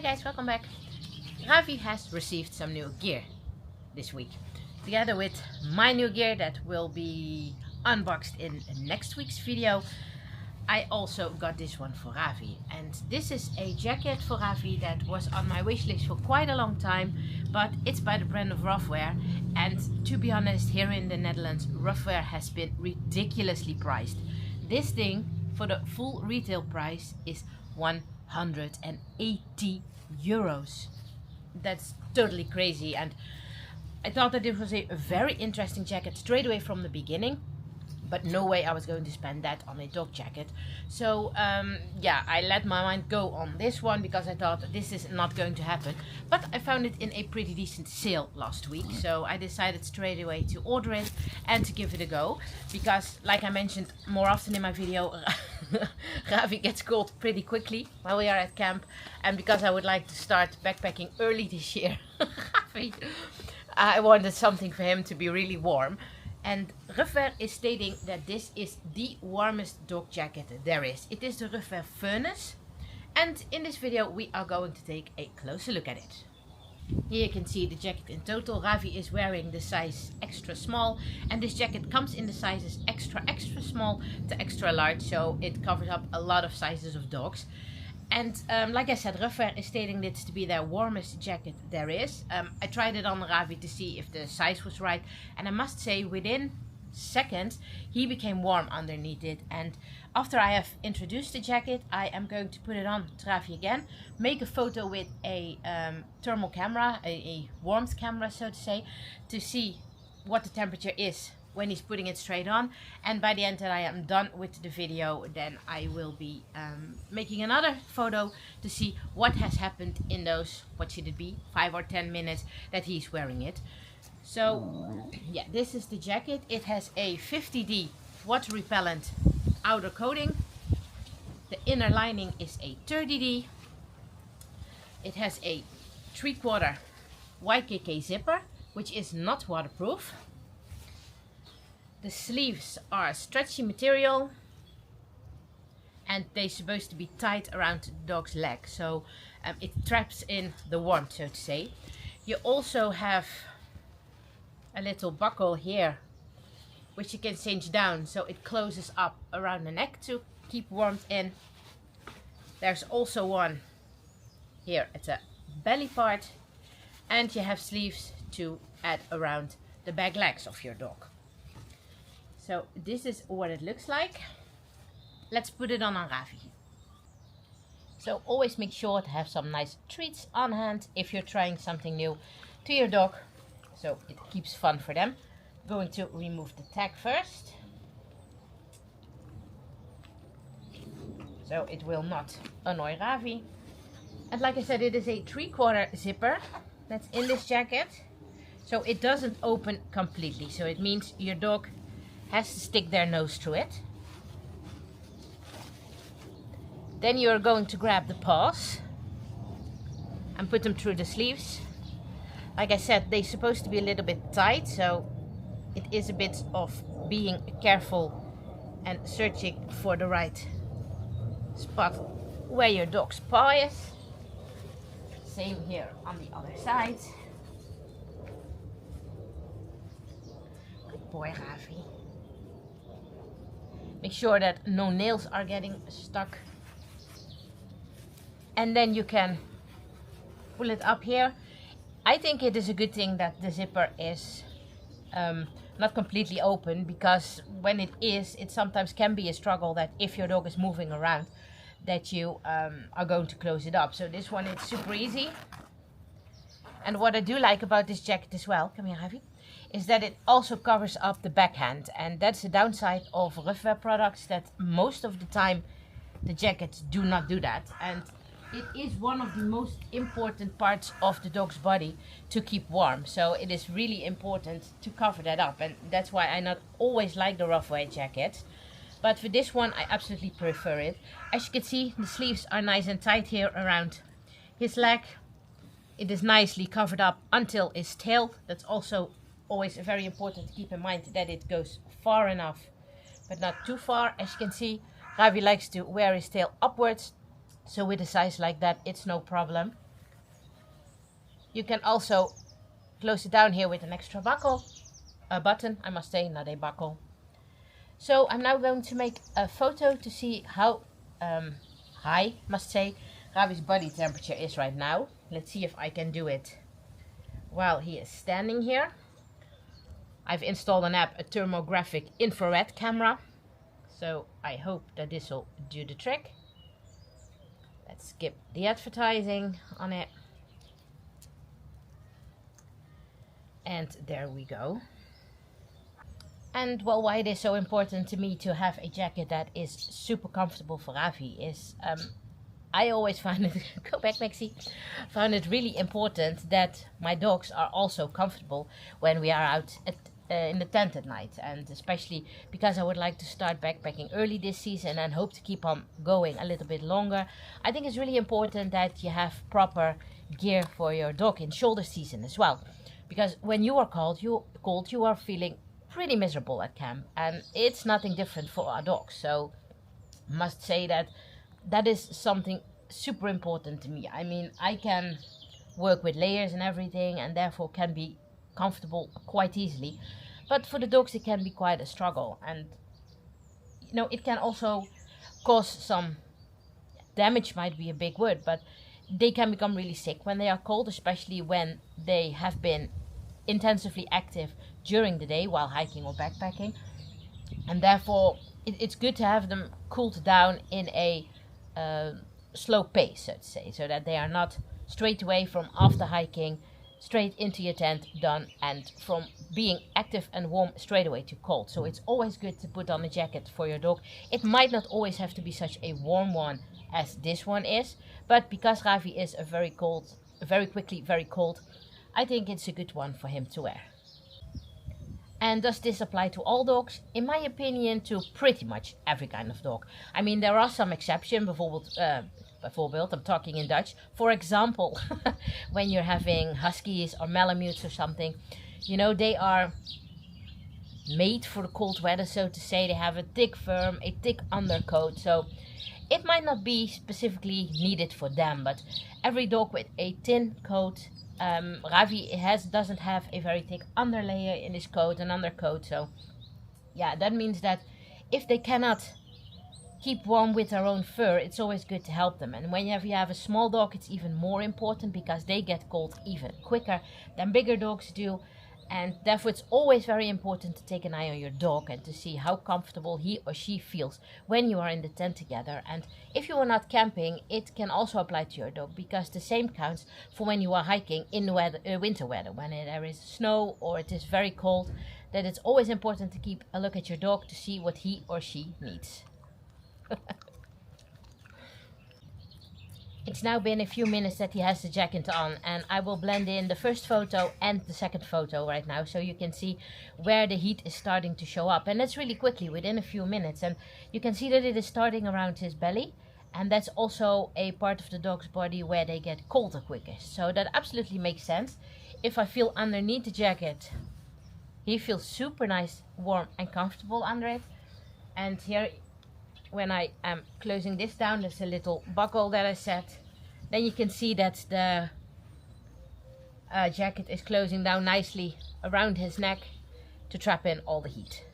Hi guys, welcome back. Ravi has received some new gear this week, together with my new gear that will be unboxed in next week's video. I also got this one for Ravi, and this is a jacket for Ravi that was on my wish list for quite a long time, but it's by the brand of Ruffwear, and to be honest, here in the Netherlands, Ruffwear has been ridiculously priced. This thing, for the full retail price, is 180 euros. That's totally crazy, and I thought that it was a very interesting jacket straight away from the beginning, but no way I was going to spend that on a dog jacket. So yeah, I let my mind go on this one because I thought this is not going to happen, but I found it in a pretty decent sale last week, so I decided straight away to order it and to give it a go, because like I mentioned more often in my video, Ravi gets cold pretty quickly while we are at camp, and because I would like to start backpacking early this year, I wanted something for him to be really warm. And Ruffwear is stating that this is the warmest dog jacket there is. It is the Ruffwear Furness, and in this video we are going to take a closer look at it. Here you can see the jacket in total. Ravi is wearing the size extra small, and this jacket comes in the sizes extra small to extra large, so it covers up a lot of sizes of dogs. And like I said, Ruffwear is stating this to be their warmest jacket there is. I tried it on Ravi to see if the size was right, and I must say within seconds he became warm underneath it. And after I have introduced the jacket, I am going to put it on to Ravi again, make a photo with a thermal camera, a warmth camera so to say, to see what the temperature is when he's putting it straight on. And by the end that I am done with the video, then I will be making another photo to see what has happened in those, what should it be, 5 or 10 minutes that he's wearing it. So yeah, this is the jacket. It has a 50D water repellent outer coating. The inner lining is a 30D. It has a 3/4 YKK zipper, which is not waterproof. The sleeves are stretchy material, and they're supposed to be tight around the dog's leg, so it traps in the warmth, so to say. You also have a little buckle here, which you can cinch down so it closes up around the neck to keep warmth in. There's also one here at the belly part, and you have sleeves to add around the back legs of your dog. So this is what it looks like. Let's put it on Ravi. So always make sure to have some nice treats on hand if you're trying something new to your dog, so it keeps fun for them. I'm going to remove the tag first, so it will not annoy Ravi. And like I said, it is a 3/4 zipper that's in this jacket, so it doesn't open completely, so it means your dog has to stick their nose through it. Then you're going to grab the paws and put them through the sleeves. Like I said, they're supposed to be a little bit tight, so it is a bit of being careful and searching for the right spot where your dog's paw is. Same here on the other side. Good boy, Ravi. Make sure that no nails are getting stuck. And then you can pull it up here. I think it is a good thing that the zipper is not completely open, because when it is, it sometimes can be a struggle that if your dog is moving around, that you are going to close it up. So this one, it's super easy. And what I do like about this jacket as well, come here Ravi, is that it also covers up the backhand, and that's the downside of Ruffwear products, that most of the time the jackets do not do that, and it is one of the most important parts of the dog's body to keep warm, so it is really important to cover that up, and that's why I not always like the Ruffwear jacket, but for this one I absolutely prefer it. As you can see, the sleeves are nice and tight here around his leg. It is nicely covered up until his tail. That's also always very important to keep in mind, that it goes far enough but not too far. As you can see, Ravi likes to wear his tail upwards, so with a size like that it's no problem. You can also close it down here with an extra buckle, a button, I must say, not a buckle. So I'm now going to make a photo to see how high, must say, Ravi's body temperature is right now. Let's see if I can do it while he is standing here. I've installed an app, a thermographic infrared camera. So I hope that this will do the trick. Let's skip the advertising on it. And there we go. And well, why it is so important to me to have a jacket that is super comfortable for Ravi is I always find it, go back Maxie, found it really important that my dogs are also comfortable when we are out in the tent at night. And especially because I would like to start backpacking early this season and hope to keep on going a little bit longer, I think it's really important that you have proper gear for your dog in shoulder season as well. Because when you are cold, you are feeling pretty miserable at camp, and it's nothing different for our dogs. So must say that is something super important to me. I mean, I can work with layers and everything and therefore can be comfortable quite easily, but for the dogs it can be quite a struggle, and you know, it can also cause some damage, might be a big word, but they can become really sick when they are cold, especially when they have been intensively active during the day while hiking or backpacking. And therefore it's good to have them cooled down in a slow pace, so to say, so that they are not straight away from after hiking straight into your tent, done, and from being active and warm straight away to cold. So it's always good to put on a jacket for your dog. It might not always have to be such a warm one as this one is, but because Ravi is a very quickly very cold, I think it's a good one for him to wear. And does this apply to all dogs? In my opinion, to pretty much every kind of dog. I mean, there are some exceptions, bijvoorbeeld, I'm talking in Dutch. For example, when you're having huskies or malamutes or something, you know, they are made for the cold weather, so to say. They have a thick fur, a thick undercoat, so it might not be specifically needed for them, but every dog with a thin coat, Ravi doesn't have a very thick underlayer in his coat and undercoat, so yeah, that means that if they cannot keep warm with their own fur, it's always good to help them. And when you have a small dog, it's even more important because they get cold even quicker than bigger dogs do. And therefore it's always very important to take an eye on your dog and to see how comfortable he or she feels when you are in the tent together. And if you are not camping, it can also apply to your dog, because the same counts for when you are hiking in winter weather, when there is snow or it is very cold, that it's always important to keep a look at your dog to see what he or she needs. It's now been a few minutes that he has the jacket on, and I will blend in the first photo and the second photo right now, so you can see where the heat is starting to show up. And that's really quickly, within a few minutes. And you can see that it is starting around his belly, and that's also a part of the dog's body where they get colder quickest. So that absolutely makes sense. If I feel underneath the jacket, he feels super nice, warm and comfortable under it. And here, when I am closing this down, there's a little buckle that I set. Then you can see that the jacket is closing down nicely around his neck to trap in all the heat.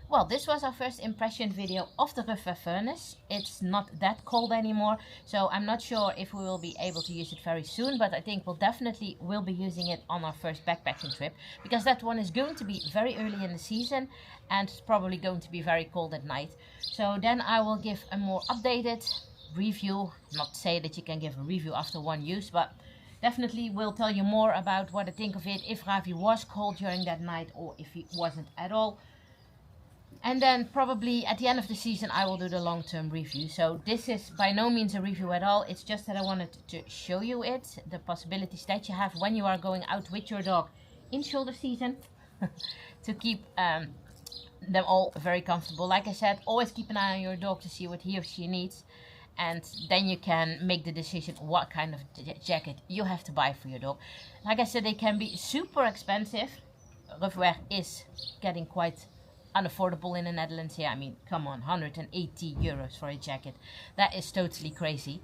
Well, this was our first impression video of the Ruffwear Furness. It's not that cold anymore, so I'm not sure if we will be able to use it very soon, but I think we'll definitely will be using it on our first backpacking trip, because that one is going to be very early in the season and it's probably going to be very cold at night. So then I will give a more updated review. Not to say that you can give a review after one use, but definitely will tell you more about what I think of it, if Ravi was cold during that night or if he wasn't at all. And then probably at the end of the season I will do the long-term review. So this is by no means a review at all. It's just that I wanted to show you it, the possibilities that you have when you are going out with your dog in shoulder season to keep them all very comfortable. Like I said, always keep an eye on your dog to see what he or she needs, and then you can make the decision what kind of jacket you have to buy for your dog. Like I said, they can be super expensive. Ruffwear is getting quite unaffordable in the Netherlands here. I mean, come on, 180 euros for a jacket. That is totally crazy.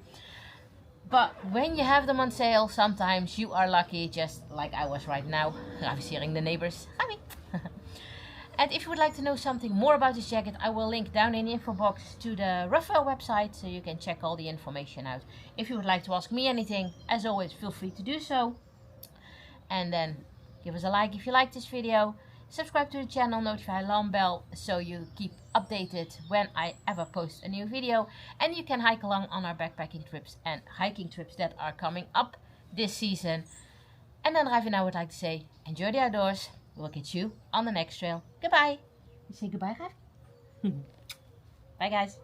But when you have them on sale, sometimes you are lucky, just like I was right now. Ravi's hearing the neighbors. Ravi! And if you would like to know something more about this jacket, I will link down in the info box to the Ruffwear website, so you can check all the information out. If you would like to ask me anything, as always, feel free to do so. And then give us a like if you like this video. Subscribe to the channel, notify alarm bell, so you keep updated when I ever post a new video. And you can hike along on our backpacking trips and hiking trips that are coming up this season. And then Ravi and I would like to say, enjoy the outdoors. We'll catch you on the next trail. Goodbye. You say goodbye, Ravi? Bye, guys.